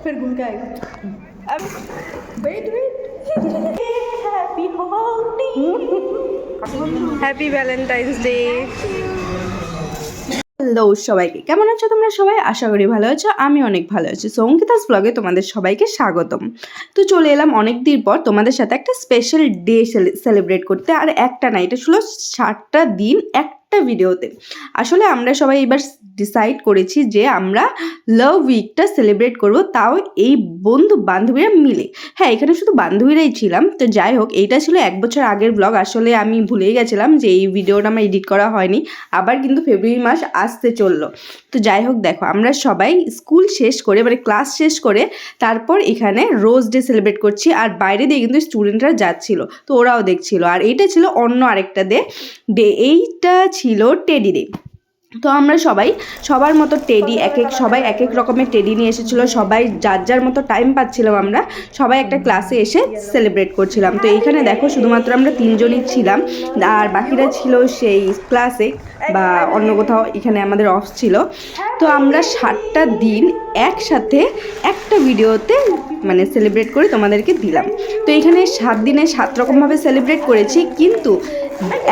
फिर घूम के आएगा। अब wait happy Valentine's day. Hello সবাইকে, কেমন আছো তোমরা সবাই? আশা করি ভালো আছো। আমি অনেক ভালো আছি। সো অঙ্কিতাস ব্লগে তোমাদের সবাইকে স্বাগতম। তো চলে এলাম অনেক দিন পর তোমাদের সাথে একটা স্পেশাল ডে সেলিব্রেট করতে। আর একটা না, এটা ছিল 7টা দিন একটা ভিডিওতে। আসলে আমরা সবাই এবার ডিসাইড করেছি যে আমরা লাভ উইকটা সেলিব্রেট করব, তাও এই বন্ধু বান্ধবীরা মিলে। হ্যাঁ, এখানে শুধু বান্ধবীরাই ছিলাম। তো যাই হোক, এইটা ছিল 1 বছর আগের ব্লগ। আসলে আমি ভুলেই গেছিলাম যে এই ভিডিওটা আমার এডিট করা হয়নি। আবার কিন্তু ফেব্রুয়ারি মাস আসতে চললো। তো যাই হোক, দেখো আমরা সবাই স্কুল শেষ করে মানে ক্লাস শেষ করে তারপর এখানে রোজ ডে সেলিব্রেট করছি। আর বাইরে দিয়ে কিন্তু স্টুডেন্টরা যাচ্ছিল, তো ওরাও দেখছিল। আর এইটা ছিল অন্য আরেকটা ডে, এইটা ছিল টেডি ডে। তো আমরা সবাই সবার মতো টেডি সবাই এক এক রকমের টেডি নিয়ে এসেছিলো। সবাই যার যার মতো টাইম পাচ্ছিলাম, আমরা সবাই একটা ক্লাসে এসে সেলিব্রেট করছিলাম। তো এইখানে দেখো শুধুমাত্র আমরা 3জনই ছিলাম, আর বাকিরা ছিল সেই ক্লাসে বা অন্য কোথাও। এখানে আমাদের অফ ছিল। তো আমরা 7টা দিন একসাথে একটা ভিডিওতে মানে সেলিব্রেট করে তোমাদেরকে দিলাম। তো এইখানে 7 দিনে 7 রকমভাবে সেলিব্রেট করেছি, কিন্তু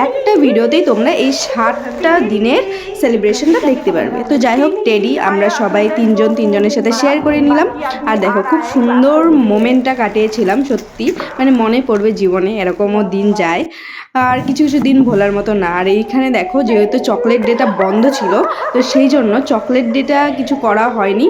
একটা ভিডিওতেই তোমরা এই 7টা দিনের সেলিব্রেশনটা দেখতে পারবে। তো যাই হোক, টেডি আমরা সবাই তিনজনের সাথে শেয়ার করে নিলাম। আর দেখো খুব সুন্দর মোমেন্টটা কাটিয়েছিলাম। সত্যি মানে মনে পড়বে জীবনে, এরকমও দিন যায়। আর কিছু কিছু দিন ভোলার মতো না। আর এইখানে দেখো, যেহেতু চকলেট ডেটা বন্ধ ছিল, তো সেই জন্য চকলেট ডেটা কিছু করা হয়নি।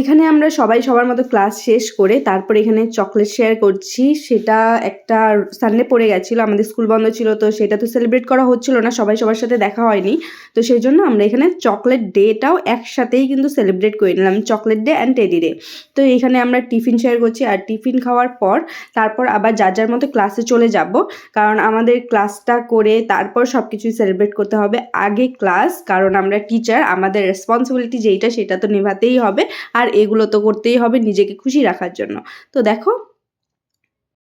এখানে আমরা সবাই সবার মতো ক্লাস শেষ করে তারপর এখানে চকলেট শেয়ার করছি। সেটা একটা সানডে পড়ে গেছিলো, আমাদের স্কুল বন্ধ ছিল, তো সেটা তো সেলিব্রেট করা হচ্ছিল না, সবাই সবার সাথে দেখা হয়নি। তো সেই জন্য আমরা এখানে চকলেট ডেটাও একসাথেই কিন্তু সেলিব্রেট করে নিলাম, chocolate day and teddy day. তো এখানে আমরা টিফিন শেয়ার করছি। আর টিফিন খাওয়ার পর তারপর আবার যার যার মতো ক্লাসে চলে যাব, কারণ আমাদের ক্লাসটা করে তারপর সব কিছুই সেলিব্রেট করতে হবে। আগে ক্লাস, কারণ আমরা টিচার, আমাদের রেসপন্সিবিলিটি যেইটা সেটা তো নেভাতেই হবে। আর এগুলো তো করতেই হবে নিজেকে খুশি রাখার জন্য। তো দেখো,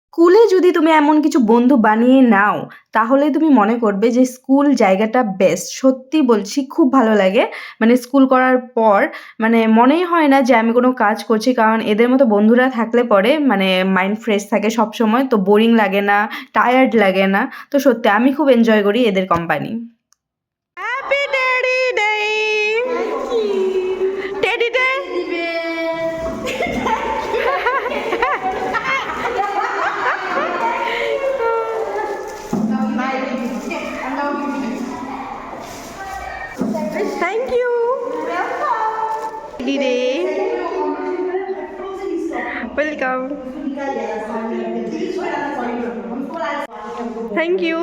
স্কুলে যদি তুমি এমন কিছু বন্ধু বানিয়ে নাও, তাহলে তুমি মনে করবে যে স্কুল জায়গাটা বেস্ট। সত্যি বলছি, খুব ভালো লাগে। মানে স্কুল করার পর মানে মনেই হয় না যে আমি কোনো কাজ করছি, কারণ এদের মতো বন্ধুরা থাকলে পরে মানে মাইন্ড ফ্রেশ থাকে সব সময়। তো বোরিং লাগে না, টায়ার্ড লাগে না। তো সত্যি আমি খুব এনজয় করি এদের company. Happy teddy day. Teddy day. Thank you. Teddy day. Welcome. Thank you.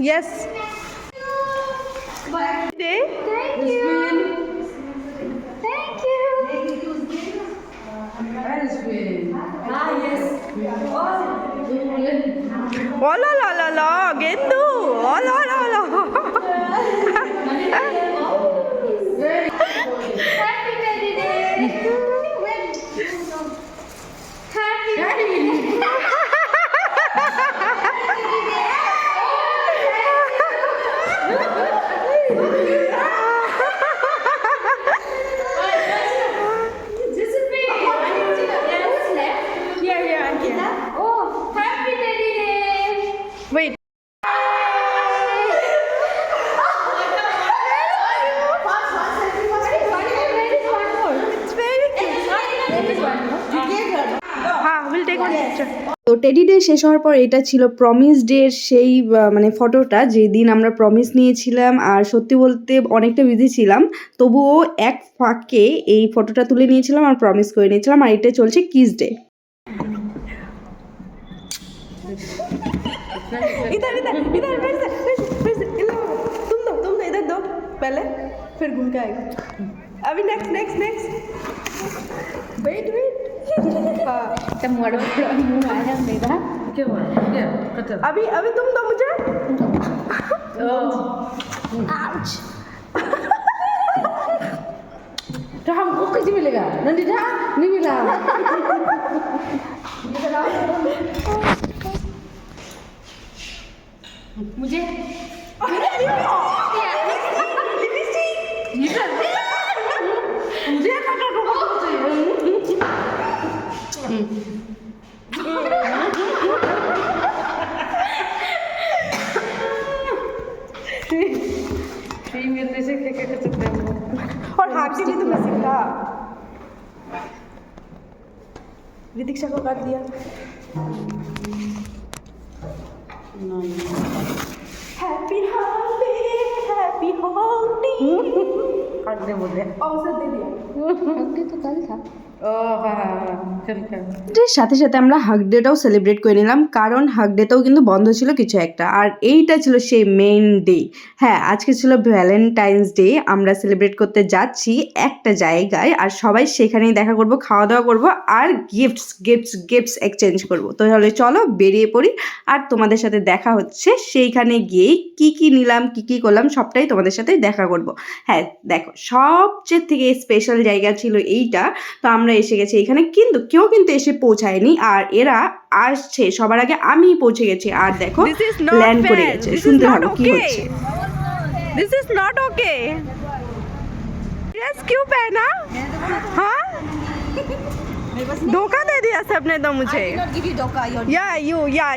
Yes. Day. Thank you. Thank you. Oh la la la la, Gendu. Oh la la la. Happy teddy day. Happy teddy day. Wait. We'll take one picture. তো teddy day শেষ হওয়ার পর এটা ছিল promise ডের সেই মানে ফটোটা, যেদিন আমরা প্রমিস নিয়েছিলাম। আর সত্যি বলতে অনেকটা বিজি ছিলাম, তবুও এক ফাঁকে এই ফটোটা তুলে নিয়েছিলাম আর প্রমিস করে নিয়েছিলাম। আর এটা চলছে কিস ডে। इधर इधर इधर फिर से तुम दो इधर दो पहले, फिर घूम के आएगा। अभी नेक्स्ट वेट हाँ, तो मुड़ आया मेरा क्या हुआ? अभी तुम दो मुझे। आउच। तो हमको कैसे मिलेगा नंदिता नहीं मिला मुझे मेरे से क्या कर सकते हैं और हाथ से भी तो मैं सीखा विदिक्षा को काट दिया हैप्पी हॉलिडे काट दे बोले औसत दे दिया तो कल था ও হ্যাঁ হ্যাঁ হ্যাঁ চল চল এর সাথে সাথে আমরা হাগ ডেটাও সেলিব্রেট করে নিলাম কারণ হাগ ডেটাও কিন্তু বন্ধ ছিল কিছু একটা আর এইটা ছিল সেই মেইন ডে হ্যাঁ আজকে ছিল ভ্যালেন্টাইন্স ডে আমরা সেলিব্রেট করতে যাচ্ছি একটা জায়গায় আর সবাই সেখানেই দেখা করব খাওয়া দাওয়া করব আর গিফটস এক্সচেঞ্জ করব তো তাহলে চলো বেরিয়ে পড়ি আর তোমাদের সাথে দেখা হচ্ছে সেইখানে গিয়েই কি নিলাম কি করলাম সবটাই তোমাদের সাথে দেখা করব হ্যাঁ দেখো সবচেয়ে থেকে স্পেশাল জায়গা ছিল এইটা তো আমরা এসে গেছি এখানে কিন্তু কেউ কিন্তু এসে পৌঁছায়নি আর এরা আসছে সবার আগে আমি পৌঁছে গেছি আর দেখো ল্যান্ড করে গেছে শুনতে হবে কি হচ্ছে this is not okay dress क्यों पहना हाँ धोखा दे दिया सबने तो मुझे या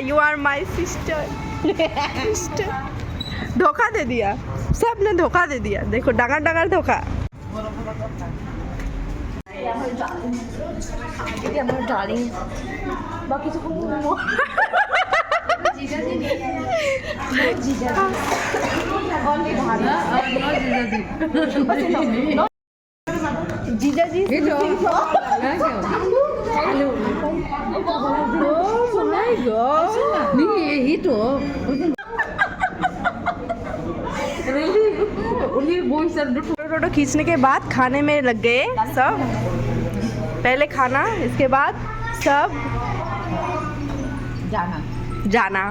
यू आर माय सिस्टर धोखा दे दिया सबने धोखा दे दिया देखो डांगर धोखा আমার ডার্লিং বা কিছু जीजाजी ये जो हेलो ओह माय गॉड नहीं ये ही तो ओनली बॉयज आर फोटो खींचने के बाद खाने में लग गए सब पहले खाना इसके बाद सब जाना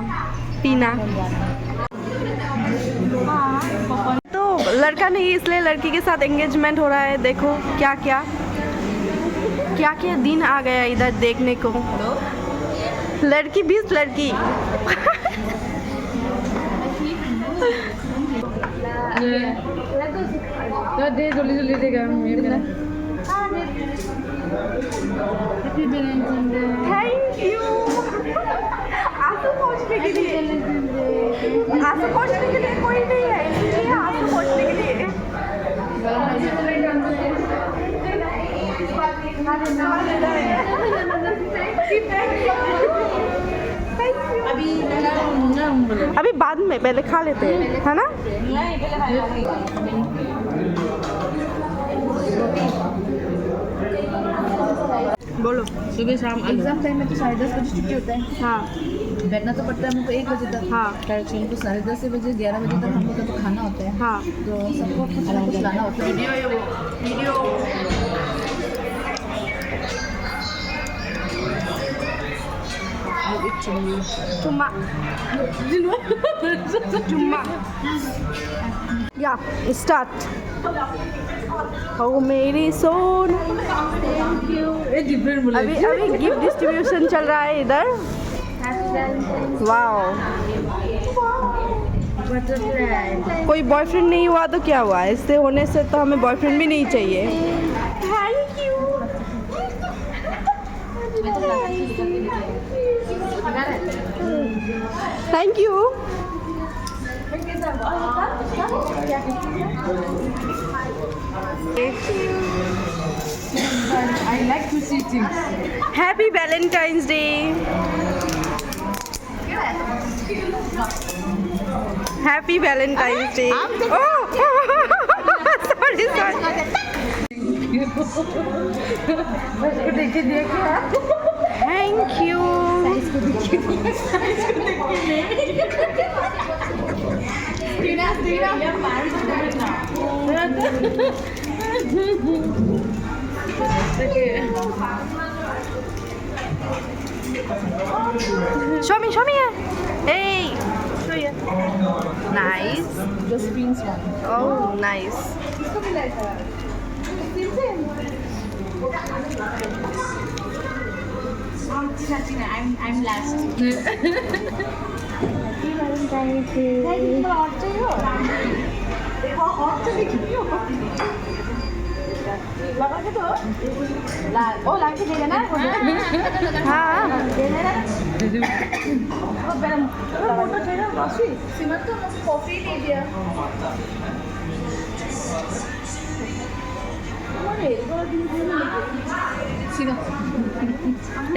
पीना तो लड़का नहीं इसलिए लड़की के साथ एंगेजमेंट हो रहा है देखो क्या क्या दिन आ गया इधर देखने को लड़की 20 लड़की तो दे जल्दी देगा थैंक यू आंसू पोंछने के लिए आंसू पोंछने के लिए कोई नहीं है इसलिए आंसू पोंछने के लिए अभी बाद में पहले खा लेते हैं है ना बोलो सुबह शाम एग्जाम टाइम में तो 10:30 बजे छुट्टी होता है हाँ बैठना तो पड़ता है हमको 1 बजे तक हाँ करेक्शन तो 10:30 बजे 11 बजे तक हम लोग का तो खाना होता है हाँ तो सबको कुछ ना कुछ लाना होता है चुम्मा चुम्मा या स्टार्ट ओ मेरी सोन ये डिफरेंट बोला अभी गिफ्ट डिस्ट्रीब्यूशन चल रहा है इधर वाओ कोई बॉयफ्रेंड नहीं हुआ तो क्या हुआ इससे होने से तो हमें बॉयफ्रेंड भी नहीं चाहिए thank you thank you I like to see things. Happy Valentine's day happy Valentine's day sorry thank you Show me. Hey, show you. Nice. Just Prince one. Oh, nice. I'm last. और चाहिए और चाहिए क्यों लगा के तो ओ लाके दे देना हाँ दे देना वो बेरा फोटो चाहिए वासी सिमर तो कॉफी ले दिया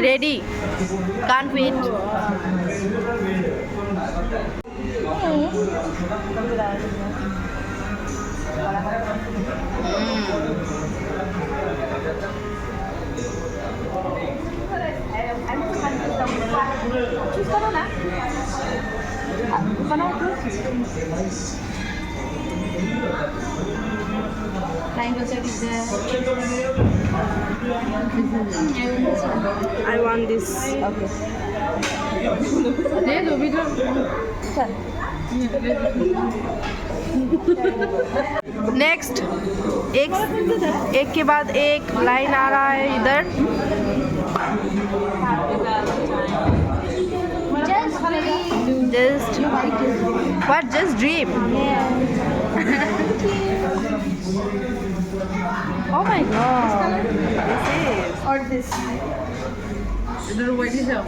রেডি কান্ট ওয়েট चूज करो ना बनाओ Flying Butter is there. I want this. Okay दे दो भी तो चल नेक्स्ट एक के बाद एक लाइन आ रहा है इधर just what just dream Oh my god. और दिस इधर वाइट ही जाओ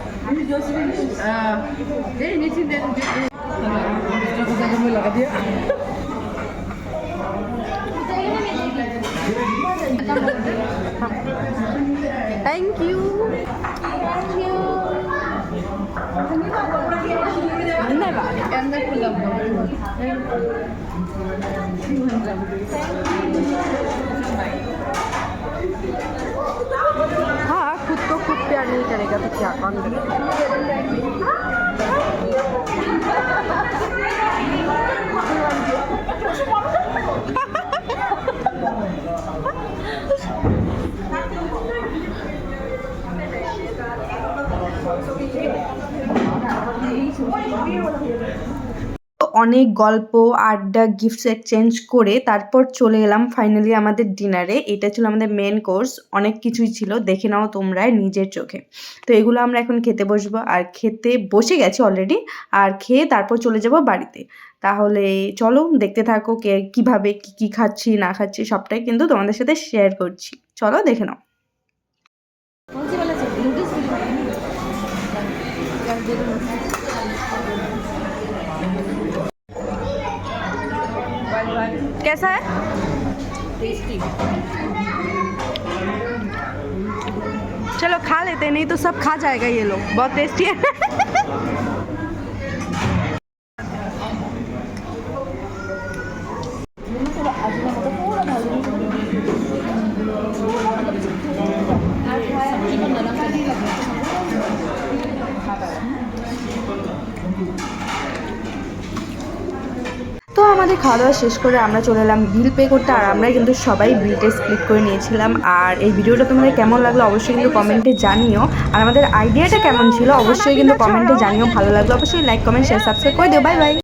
ये नीचे दे दो इसको तो जगह में लगा दिया थैंक यू धन्यवाद अंदर खुला हाँ खुद को खुद प्यार नहीं करेगा तो क्या कौन करेगा অনেক গল্প আড্ডা গিফটস এক্সচেঞ্জ করে তারপর চলে এলাম ফাইনালি আমাদের ডিনারে। এটা ছিল আমাদের মেন কোর্স, অনেক কিছুই ছিল, দেখে নাও তোমরা নিজের চোখে। তো এগুলো আমরা এখন খেতে বসবো, আর খেতে বসে গেছি অলরেডি, আর খেয়ে তারপর চলে যাব বাড়িতে। তাহলে চলো দেখতে থাকো কে কীভাবে কী খাচ্ছি না খাচ্ছি সবটাই কিন্তু তোমাদের সাথে শেয়ার করছি। চলো দেখে নাও। कौन सी वाला चाहिए नूडल्स कैसा है? टेस्टी चलो खा लेते हैं, नहीं तो सब खा जाएगा ये लोग, बहुत टेस्टी है। थोड़ा अजमा मतलब थोड़ा डाल दो सब्जी को नरम कर दी তো আমাদের খাওয়া দাওয়া শেষ করে আমরা চলে এলাম বিল পে করতে, আর আমরা কিন্তু সবাই বিলটা স্প্লিট করে নিয়েছিলাম। আর এই ভিডিওটা তোমাদের কেমন লাগলো অবশ্যই কিন্তু কমেন্টে জানিও, আর আমাদের আইডিয়াটা কেমন ছিল অবশ্যই কিন্তু কমেন্টে জানিও। ভালো লাগলো অবশ্যই লাইক কমেন্ট শেয়ার সাবস্ক্রাইব করে দিও। Bye bye.